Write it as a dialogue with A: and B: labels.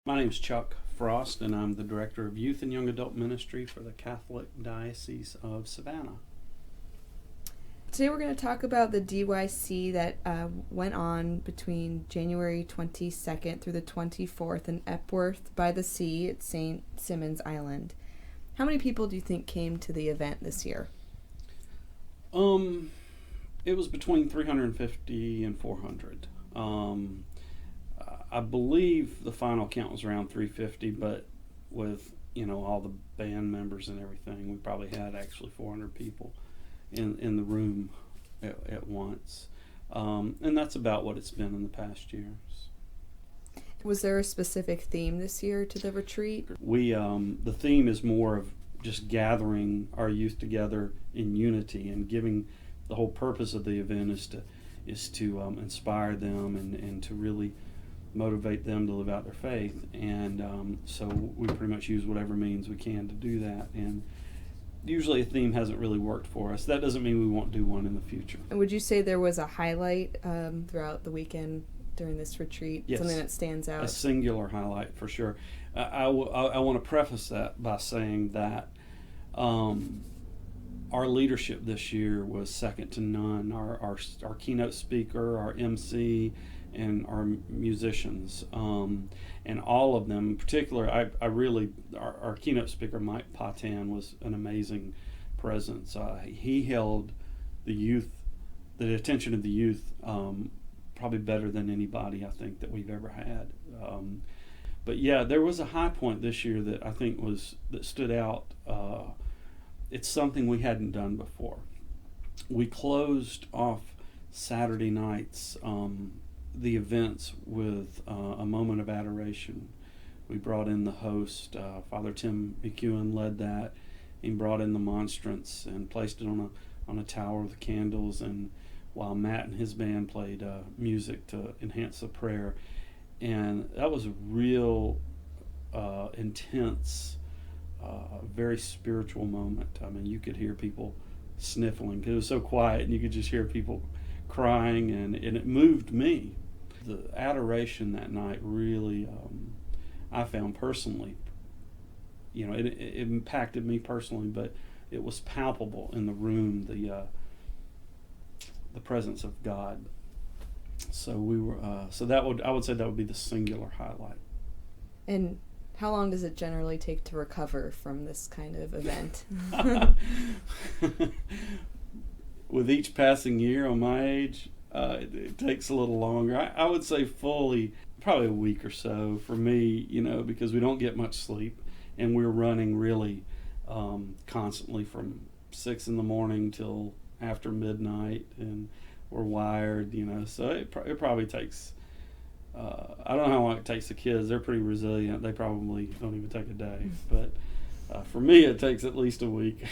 A: My name is Chuck Frost, and I'm the Director of Youth and Young Adult Ministry for the Catholic Diocese of Savannah.
B: Today we're going to talk about the DYC that went on between January 22nd through the 24th in Epworth by the Sea at St. Simons Island. How many people do you think came to the event this year?
A: It was between 350 and 400. I believe the final count was around 350, but with all the band members and everything, we probably had actually 400 people in the room at once, and that's about what it's been in the past years.
B: Was there a specific theme this year to the retreat?
A: The theme is more of just gathering our youth together in unity and giving. The whole purpose of the event is to inspire them and to really motivate them to live out their faith, and so we pretty much use whatever means we can to do that. And usually a theme hasn't really worked for us. That doesn't mean we won't do one in the future.
B: And would you say there was a highlight throughout the weekend during this retreat?
A: Yes.
B: Something that stands out?
A: A singular highlight for sure. I want to preface that by saying that our leadership this year was second to none. Our keynote speaker, our MC, and our musicians, and all of them. In particular, our keynote speaker, Mike Patan, was an amazing presence. He held the attention of the youth, probably better than anybody I think that we've ever had. But yeah, there was a high point this year that I think that stood out. It's something we hadn't done before. We closed off Saturday nights the events with a moment of adoration. We brought in the host, Father Tim McEwen led that. He brought in the monstrance and placed it on a tower with candles, and while Matt and his band played music to enhance the prayer. And that was a real intense, very spiritual moment. I mean, you could hear people sniffling because it was so quiet, and you could just hear people crying, and it moved me. The adoration that night really, I found personally, it impacted me personally, but it was palpable in the room, the presence of God. So I would say that would be the singular highlight.
B: And how long does it generally take to recover from this kind of event?
A: With each passing year on my age, it takes a little longer. I would say fully, probably a week or so for me, because we don't get much sleep, and we're running really constantly from 6 in the morning till after midnight, and we're wired, so it probably takes, I don't know how long it takes the kids. They're pretty resilient. They probably don't even take a day, but for me it takes at least a week.